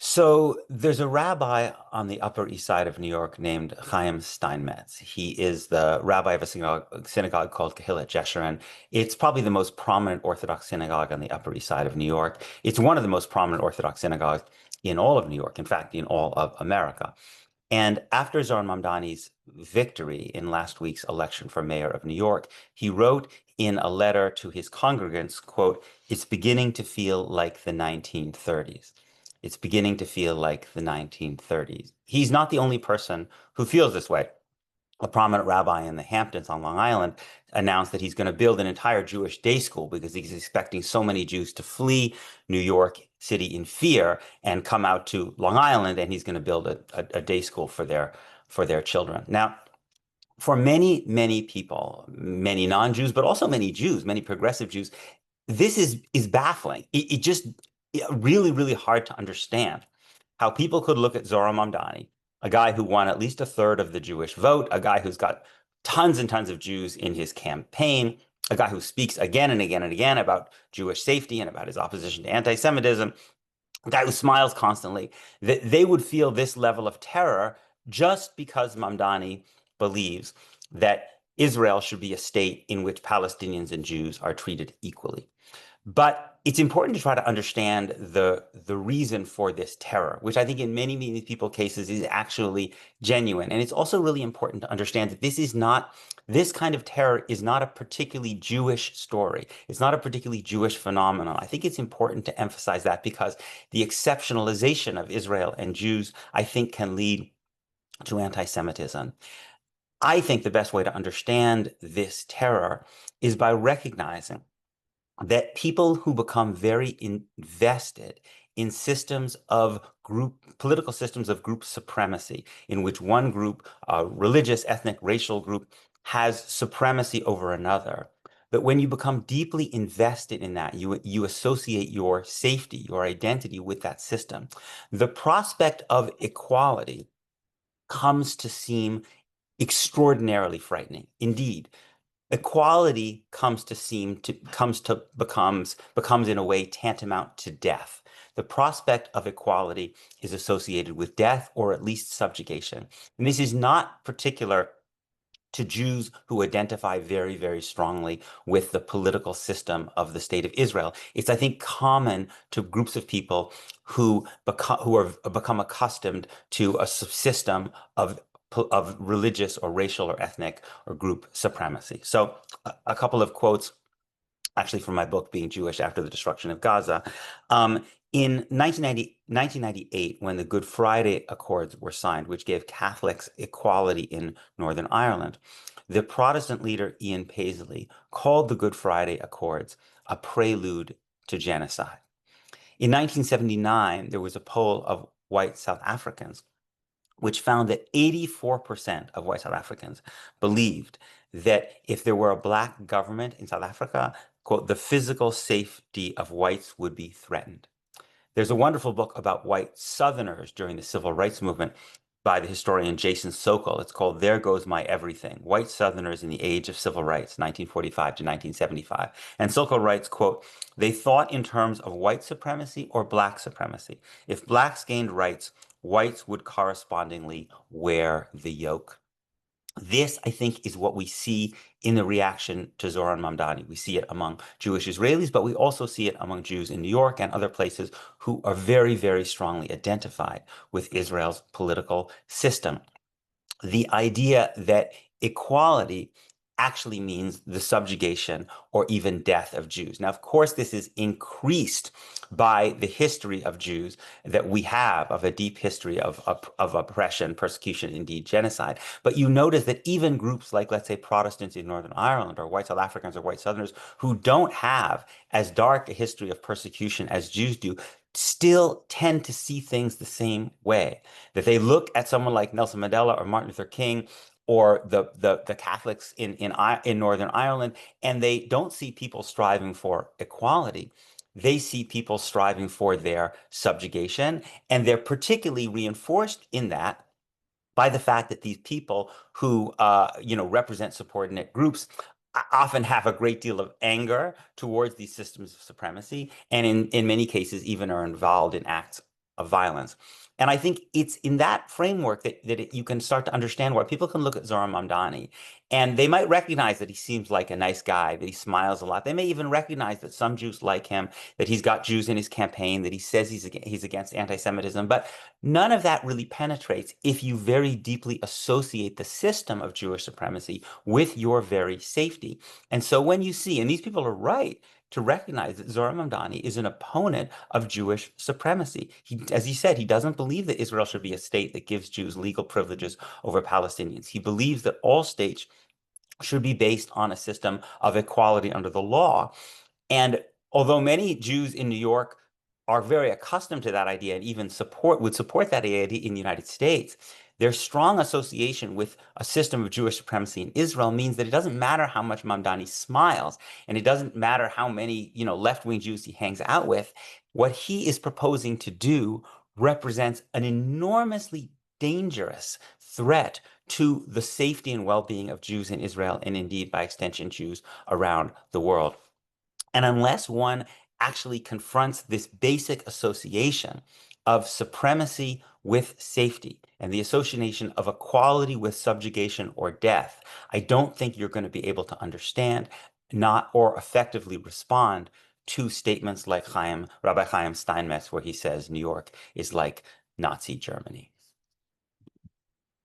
So there's a rabbi on the Upper East Side of New York named Chaim Steinmetz. He is the rabbi of a synagogue called Kehillat Jeshurun. It's probably the most prominent Orthodox synagogue on the Upper East Side of New York. It's one of the most prominent Orthodox synagogues in all of New York, in fact, in all of America. And after Zohar Mamdani's victory in last week's election for mayor of New York, he wrote in a letter to his congregants, quote, "It's beginning to feel like the 1930s. It's beginning to feel like the 1930s." He's not the only person who feels this way. A prominent rabbi in the Hamptons on Long Island announced that he's going to build an entire Jewish day school because he's expecting so many Jews to flee New York City in fear and come out to Long Island, and he's going to build a day school for their children. Now, for many, many people, many non-Jews, but also many Jews, many progressive Jews, this is baffling. It just really, really hard to understand how people could look at Zohar Mamdani, a guy who won at least a third of the Jewish vote, a guy who's got tons and tons of Jews in his campaign, a guy who speaks again and again and again about Jewish safety and about his opposition to anti-Semitism, a guy who smiles constantly, that they would feel this level of terror just because Mamdani believes that Israel should be a state in which Palestinians and Jews are treated equally. But it's important to try to understand the reason for this terror, which I think in many, many people cases is actually genuine. And it's also really important to understand that this kind of terror is not a particularly Jewish story. It's not a particularly Jewish phenomenon. I think it's important to emphasize that because the exceptionalization of Israel and Jews, I think, can lead to anti-Semitism. I think the best way to understand this terror is by recognizing that people who become very invested in political systems of group supremacy, in which one group, a religious, ethnic, racial group, has supremacy over another, that when you become deeply invested in that, you associate your safety, your identity with that system. The prospect of equality comes to seem extraordinarily frightening. Indeed, equality becomes in a way tantamount to death. The prospect of equality is associated with death or at least subjugation. And this is not particular to Jews who identify very, very strongly with the political system of the state of Israel. It's, I think, common to groups of people who become accustomed to a system of religious or racial or ethnic or group supremacy. So a couple of quotes actually from my book, Being Jewish After the Destruction of Gaza. In 1998, when the Good Friday Accords were signed, which gave Catholics equality in Northern Ireland, the Protestant leader Ian Paisley called the Good Friday Accords a prelude to genocide. In 1979, there was a poll of white South Africans which found that 84% of white South Africans believed that if there were a black government in South Africa, quote, the physical safety of whites would be threatened. There's a wonderful book about white Southerners during the civil rights movement by the historian Jason Sokol. It's called There Goes My Everything, White Southerners in the Age of Civil Rights, 1945 to 1975. And Sokol writes, quote, "They thought in terms of white supremacy or black supremacy. If blacks gained rights, whites would correspondingly wear the yoke." This, I think, is what we see in the reaction to Zohar Mamdani. We see it among Jewish Israelis, but we also see it among Jews in New York and other places who are very, very strongly identified with Israel's political system. The idea that equality actually means the subjugation or even death of Jews. Now, of course, this is increased by the history of Jews that we have, of a deep history of oppression, persecution, indeed genocide. But you notice that even groups like, let's say, Protestants in Northern Ireland or white South Africans or white Southerners who don't have as dark a history of persecution as Jews do, still tend to see things the same way. That they look at someone like Nelson Mandela or Martin Luther King or the Catholics in Northern Ireland, and they don't see people striving for equality. They see people striving for their subjugation, and they're particularly reinforced in that by the fact that these people who represent subordinate groups often have a great deal of anger towards these systems of supremacy, and in many cases even are involved in acts of violence. And I think it's in that framework you can start to understand why people can look at Zohar Mamdani and they might recognize that he seems like a nice guy, that he smiles a lot. They may even recognize that some Jews like him, that he's got Jews in his campaign, that he says he's against anti-Semitism. But none of that really penetrates if you very deeply associate the system of Jewish supremacy with your very safety. And so when you see, and these people are right to recognize that Zohar Mamdani is an opponent of Jewish supremacy. As he said, he doesn't believe that Israel should be a state that gives Jews legal privileges over Palestinians. He believes that all states should be based on a system of equality under the law. And although many Jews in New York are very accustomed to that idea and even would support that idea in the United States, their strong association with a system of Jewish supremacy in Israel means that it doesn't matter how much Mamdani smiles, and it doesn't matter how many, left-wing Jews he hangs out with. What he is proposing to do represents an enormously dangerous threat to the safety and well-being of Jews in Israel, and indeed, by extension, Jews around the world. And unless one actually confronts this basic association of supremacy with safety and the association of equality with subjugation or death, I don't think you're going to be able to understand, not or effectively respond to statements like Rabbi Chaim Steinmetz, where he says New York is like Nazi Germany.